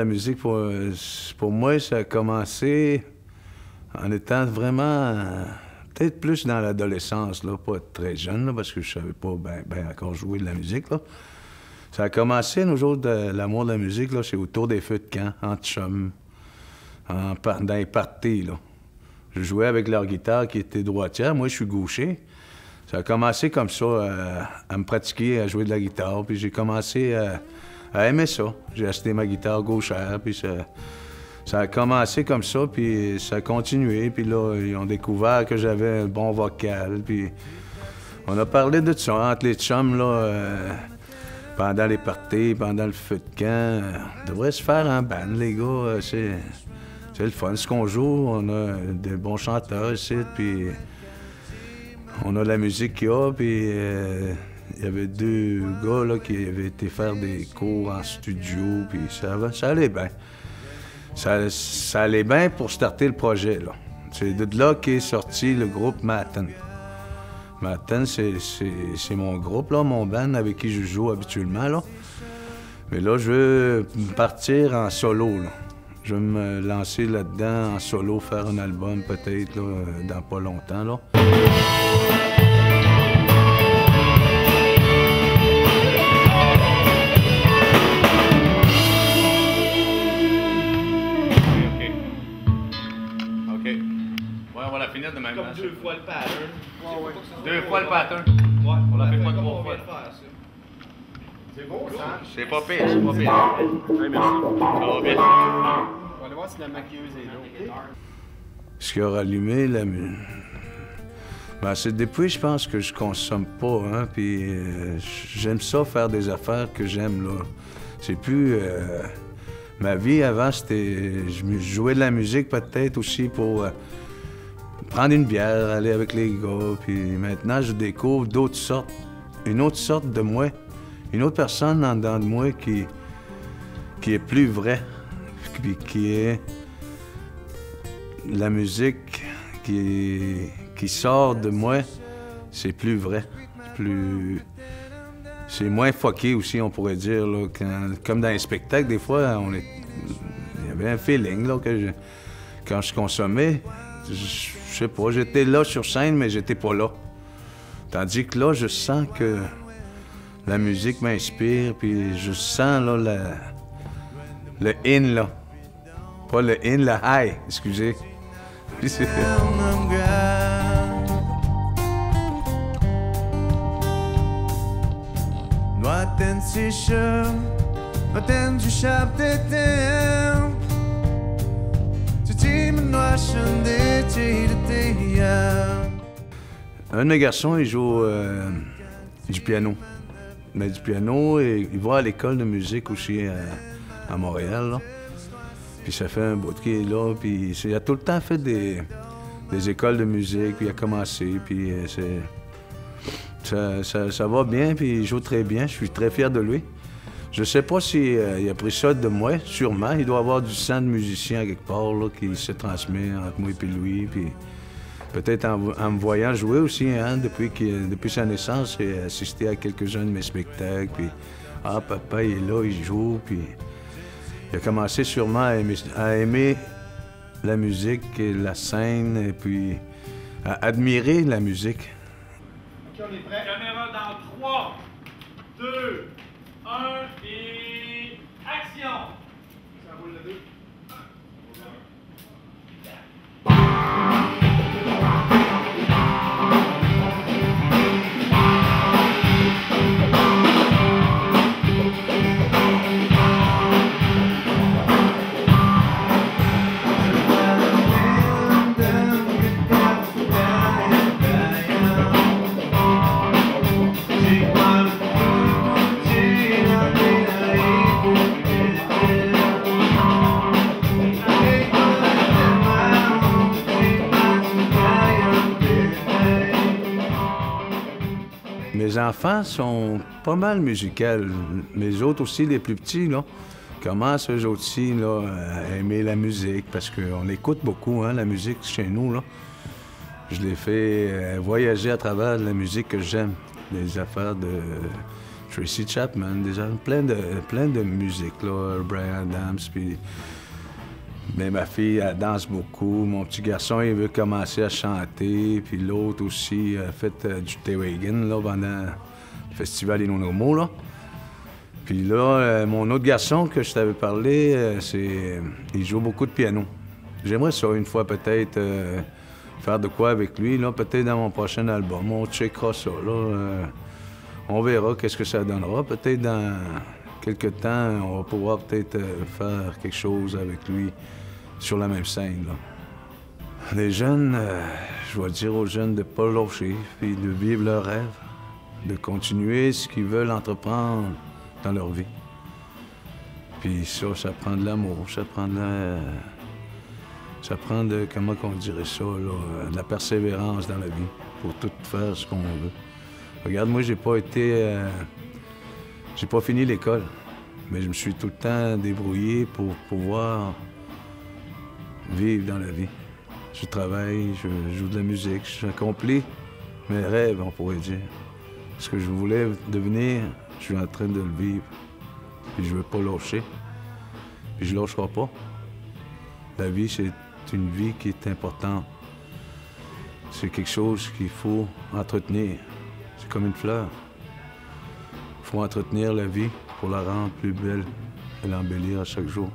la musique, pour moi, ça a commencé en étant vraiment, peut-être plus dans l'adolescence, là, pas très jeune, là, parce que je savais pas bien encore jouer de la musique, là. Ça a commencé, nous autres, l'amour de la musique, là, c'est autour des feux de camp, entre chums, dans les parties, là. Je jouais avec leur guitare qui était droitière, moi, je suis gaucher. Ça a commencé comme ça, à me pratiquer, à jouer de la guitare, puis j'ai commencé à aimer ça. J'ai acheté ma guitare gauchère, puis ça a commencé comme ça, puis ça a continué, puis là, ils ont découvert que j'avais un bon vocal, puis on a parlé de ça entre les chums, là, pendant les parties, pendant le feu de camp. On devrait se faire en band, les gars, c'est le fun. Ce qu'on joue, on a des bons chanteurs ici, puis on a la musique qu'il y a, puis il y avait 2 gars là, qui avaient été faire des cours en studio, puis ça allait bien. Ça allait bien pour starter le projet, là. C'est de là qu'est sorti le groupe Matten. Matten, c'est mon groupe, là, mon band avec qui je joue habituellement, là. Mais là, je veux partir en solo, là. Je vais me lancer là-dedans en solo, faire un album peut-être, là, dans pas longtemps, là. De même comme 2 fois le pattern. Ouais. 2 fois le pattern. Ouais. On l'a fait pas comme 3 on fois. vient de faire, ça. C'est beau, ça. C'est pas pire, c'est pas pire. Oui, merci. Ça va bien. On va aller voir si la maquilleuse est là. Ce qui a rallumé la musique. Ben, c'est depuis, je pense, que je consomme pas, hein, puis j'aime ça, faire des affaires que j'aime, là. C'est plus... ma vie avant, c'était... Je jouais de la musique peut-être aussi pour... prendre une bière, aller avec les gars, puis maintenant, je découvre d'autres sortes, une autre sorte de moi, une autre personne en dedans de moi qui est plus vraie, puis qui est la musique qui sort de moi, c'est plus vrai, c'est moins fucké aussi, on pourrait dire, là, comme dans les spectacles, des fois, il y avait un feeling, là, quand je consommais, je sais pas, j'étais là sur scène, mais j'étais pas là. Tandis que là, je sens que la musique m'inspire, puis je sens là, le in, là. Pas le in, le high, excusez. Un de mes garçons, il joue du piano. Mais du piano, et il va à l'école de musique aussi à Montréal, là. Puis ça fait un bout qu'il est là, puis il a tout le temps fait des écoles de musique, puis il a commencé, puis ça va bien, puis il joue très bien, je suis très fier de lui. Je sais pas s'il a pris ça de moi, sûrement. Il doit avoir du sang de musicien quelque part là, qui se transmet entre moi et lui. Puis peut-être en me voyant jouer aussi, hein, depuis sa naissance, j'ai assisté à quelques-uns de mes spectacles. Puis, ah, papa, il est là, il joue. Puis il a commencé sûrement à aimer la musique et la scène, et puis à admirer la musique. OK, on est prêt? Caméra dans 3, 2, 1 et action! Ça roule le 2. Mes enfants sont pas mal musicaux. Mes autres aussi, les plus petits, là, commencent eux aussi là, à aimer la musique parce qu'on écoute beaucoup, hein, la musique chez nous, là. Je les fais voyager à travers la musique que j'aime, des affaires de Tracy Chapman, déjà plein de musique, là, Bryan Adams, puis... Mais ma fille, elle danse beaucoup. Mon petit garçon, il veut commencer à chanter. Puis l'autre aussi a fait du Tewagen, là, pendant le festival Inonomo, là. Puis là, mon autre garçon que je t'avais parlé, il joue beaucoup de piano. J'aimerais ça, une fois, peut-être, faire de quoi avec lui, là, peut-être dans mon prochain album. On checkera ça, là. On verra qu'est-ce que ça donnera. Peut-être dans quelques temps, on va pouvoir peut-être faire quelque chose avec lui sur la même scène, là. Les jeunes, je vais dire aux jeunes de ne pas lâcher, puis de vivre leurs rêves, de continuer ce qu'ils veulent entreprendre dans leur vie. Puis ça prend de l'amour, ça prend de, comment on dirait ça, là, de la persévérance dans la vie pour tout faire ce qu'on veut. Regarde, moi, j'ai pas fini l'école, mais je me suis tout le temps débrouillé pour pouvoir vivre dans la vie. Je travaille, je joue de la musique, j'accomplis mes rêves, on pourrait dire. Ce que je voulais devenir, je suis en train de le vivre. Puis je veux pas lâcher. Puis je lâcherai pas. La vie, c'est une vie qui est importante. C'est quelque chose qu'il faut entretenir. C'est comme une fleur. Il faut entretenir la vie pour la rendre plus belle et l'embellir à chaque jour.